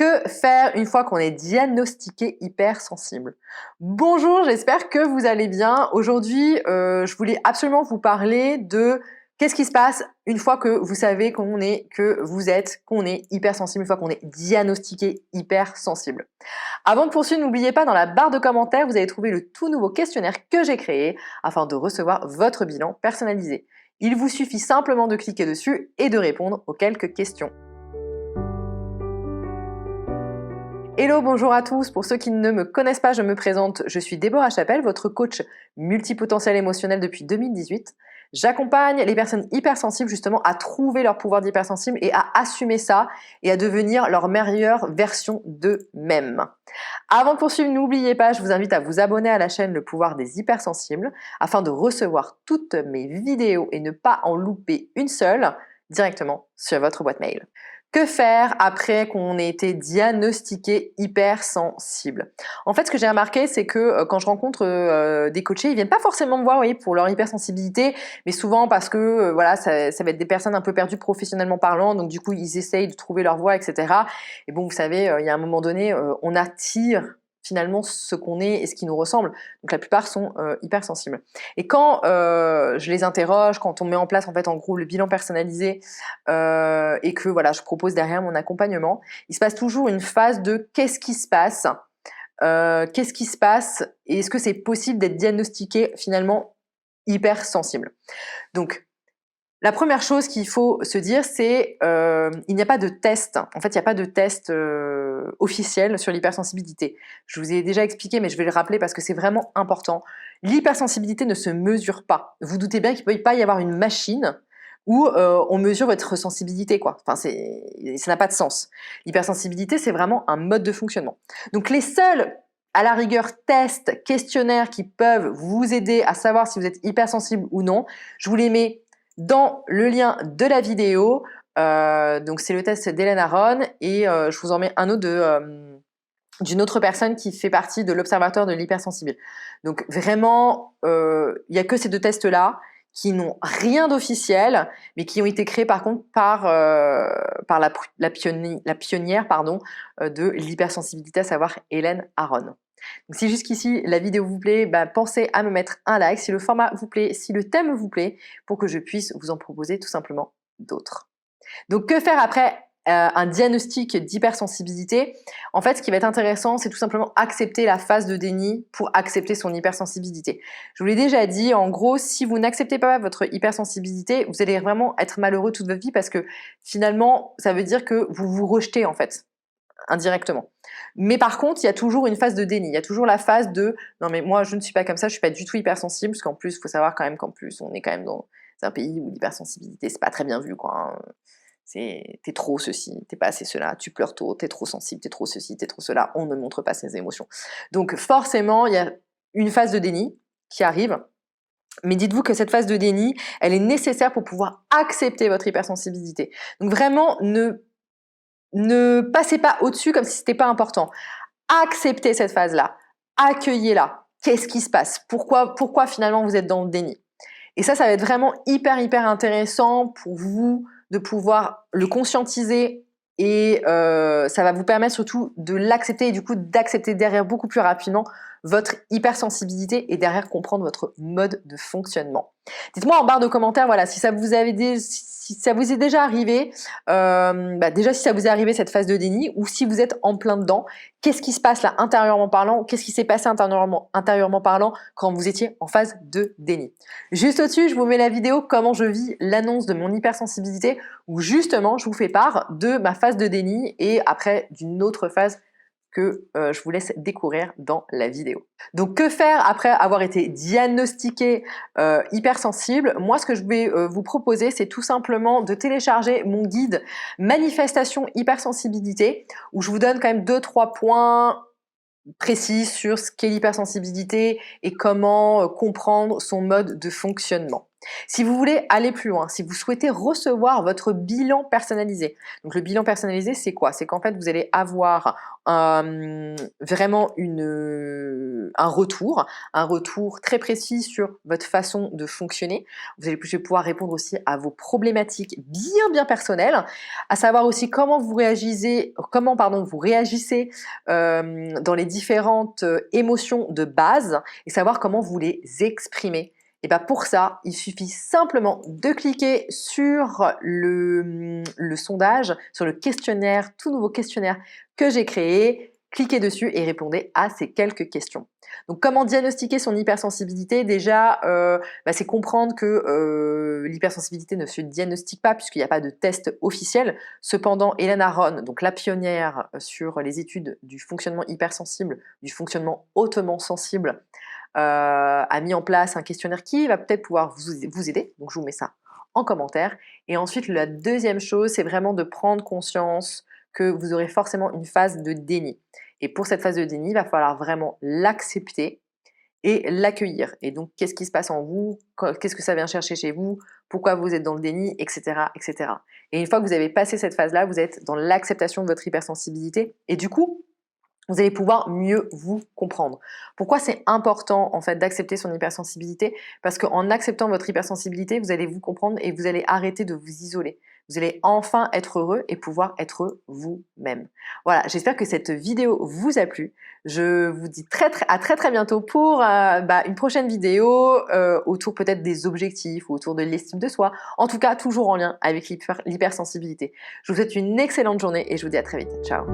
Que faire une fois qu'on est diagnostiqué hypersensible? Bonjour, j'espère que vous allez bien. Aujourd'hui, je voulais absolument vous parler de qu'est-ce qui se passe une fois que vous savez qu'on est hypersensible, une fois qu'on est diagnostiqué hypersensible. Avant de poursuivre, n'oubliez pas, dans la barre de commentaires, vous allez trouver le tout nouveau questionnaire que j'ai créé afin de recevoir votre bilan personnalisé. Il vous suffit simplement de cliquer dessus et de répondre aux quelques questions. Hello, bonjour à tous. Pour ceux qui ne me connaissent pas, je me présente. Je suis Déborah Chapelle, votre coach multipotentiel émotionnel depuis 2018. J'accompagne les personnes hypersensibles justement à trouver leur pouvoir d'hypersensible et à assumer ça et à devenir leur meilleure version d'eux-mêmes. Avant de poursuivre, n'oubliez pas, je vous invite à vous abonner à la chaîne Le Pouvoir des Hypersensibles afin de recevoir toutes mes vidéos et ne pas en louper une seule directement sur votre boîte mail. Que faire après qu'on ait été diagnostiqué hypersensible? En fait, ce que j'ai remarqué, c'est que quand je rencontre des coachés, ils viennent pas forcément me voir, oui, pour leur hypersensibilité, mais souvent parce que voilà, ça va être des personnes un peu perdues professionnellement parlant, donc du coup, ils essayent de trouver leur voie, etc. Et bon, vous savez, il y a un moment donné, on attire finalement ce qu'on est et ce qui nous ressemble. Donc la plupart sont hypersensibles. Et quand je les interroge, quand on met en place en fait en gros le bilan personnalisé et que voilà, je propose derrière mon accompagnement, il se passe toujours une phase de qu'est-ce qui se passe, et est-ce que c'est possible d'être diagnostiqué finalement hypersensible. Donc la première chose qu'il faut se dire, c'est il n'y a pas de test. En fait, il n'y a pas de test officiel sur l'hypersensibilité. Je vous ai déjà expliqué, mais je vais le rappeler parce que c'est vraiment important. L'hypersensibilité ne se mesure pas. Vous doutez bien qu'il ne peut pas y avoir une machine où on mesure votre sensibilité, quoi. Enfin, ça n'a pas de sens. L'hypersensibilité, c'est vraiment un mode de fonctionnement. Donc les seuls, à la rigueur, tests, questionnaires qui peuvent vous aider à savoir si vous êtes hypersensible ou non, je vous les mets dans le lien de la vidéo. Donc c'est le test d'Hélène Aron et je vous en mets un autre d'une autre personne qui fait partie de l'Observatoire de l'hypersensible. Donc vraiment, il n'y a que ces deux tests-là qui n'ont rien d'officiel, mais qui ont été créés par contre par la pionnière de l'hypersensibilité, à savoir Hélène Aron. Donc si jusqu'ici la vidéo vous plaît, pensez à me mettre un like si le format vous plaît, si le thème vous plaît, pour que je puisse vous en proposer tout simplement d'autres. Donc que faire après un diagnostic d'hypersensibilité? En fait, ce qui va être intéressant, c'est tout simplement accepter la phase de déni pour accepter son hypersensibilité. Je vous l'ai déjà dit, en gros, si vous n'acceptez pas votre hypersensibilité, vous allez vraiment être malheureux toute votre vie parce que finalement, ça veut dire que vous vous rejetez en fait, indirectement. Mais par contre, il y a toujours une phase de déni. Il y a toujours la phase de non mais moi je ne suis pas comme ça, je suis pas du tout hypersensible, parce qu'en plus, il faut savoir quand même qu'en plus, on est quand même dans un pays où l'hypersensibilité, c'est pas très bien vu, quoi, hein. T'es trop ceci, t'es pas assez cela, tu pleures tôt, t'es trop sensible, t'es trop ceci, t'es trop cela, on ne montre pas ses émotions. Donc forcément, il y a une phase de déni qui arrive, mais dites-vous que cette phase de déni, elle est nécessaire pour pouvoir accepter votre hypersensibilité. Donc vraiment, ne passez pas au-dessus comme si c'était pas important. Acceptez cette phase-là, accueillez-la. Qu'est-ce qui se passe? Pourquoi finalement vous êtes dans le déni? Et ça va être vraiment hyper intéressant pour vous de pouvoir le conscientiser et ça va vous permettre surtout de l'accepter et du coup d'accepter derrière beaucoup plus rapidement votre hypersensibilité et derrière comprendre votre mode de fonctionnement. Dites-moi en barre de commentaires, voilà, si ça vous est déjà arrivé, déjà si ça vous est arrivé cette phase de déni ou si vous êtes en plein dedans, qu'est-ce qui se passe là intérieurement parlant, qu'est-ce qui s'est passé intérieurement parlant quand vous étiez en phase de déni. Juste au-dessus, je vous mets la vidéo comment je vis l'annonce de mon hypersensibilité où justement je vous fais part de ma phase de déni et après d'une autre phase que je vous laisse découvrir dans la vidéo. Donc que faire après avoir été diagnostiqué hypersensible? Moi ce que je vais vous proposer, c'est tout simplement de télécharger mon guide Manifestation hypersensibilité où je vous donne quand même 2-3 points précis sur ce qu'est l'hypersensibilité et comment comprendre son mode de fonctionnement. Si vous voulez aller plus loin, si vous souhaitez recevoir votre bilan personnalisé, donc le bilan personnalisé, c'est quoi? C'est qu'en fait, vous allez avoir vraiment un retour très précis sur votre façon de fonctionner. Vous allez pouvoir répondre aussi à vos problématiques bien personnelles, à savoir aussi comment vous réagissez dans les différentes émotions de base et savoir comment vous les exprimez. Et bien pour ça, il suffit simplement de cliquer sur le sondage, sur le questionnaire, tout nouveau questionnaire que j'ai créé. Cliquez dessus et répondez à ces quelques questions. Donc comment diagnostiquer son hypersensibilité? Déjà, c'est comprendre que l'hypersensibilité ne se diagnostique pas puisqu'il n'y a pas de test officiel. Cependant, Hélène Aron, donc la pionnière sur les études du fonctionnement hypersensible, du fonctionnement hautement sensible, a mis en place un questionnaire qui va peut-être pouvoir vous aider. Donc je vous mets ça en commentaire. Et ensuite, la deuxième chose, c'est vraiment de prendre conscience que vous aurez forcément une phase de déni. Et pour cette phase de déni, il va falloir vraiment l'accepter et l'accueillir. Et donc, qu'est-ce qui se passe en vous? Qu'est-ce que ça vient chercher chez vous? Pourquoi vous êtes dans le déni? Etc. etc. Et une fois que vous avez passé cette phase-là, vous êtes dans l'acceptation de votre hypersensibilité. Et du coup, vous allez pouvoir mieux vous comprendre. Pourquoi c'est important en fait d'accepter son hypersensibilité? Parce qu'en acceptant votre hypersensibilité, vous allez vous comprendre et vous allez arrêter de vous isoler. Vous allez enfin être heureux et pouvoir être vous-même. Voilà, j'espère que cette vidéo vous a plu. Je vous dis à très bientôt pour une prochaine vidéo autour peut-être des objectifs ou autour de l'estime de soi. En tout cas, toujours en lien avec l'hypersensibilité. Je vous souhaite une excellente journée et je vous dis à très vite. Ciao!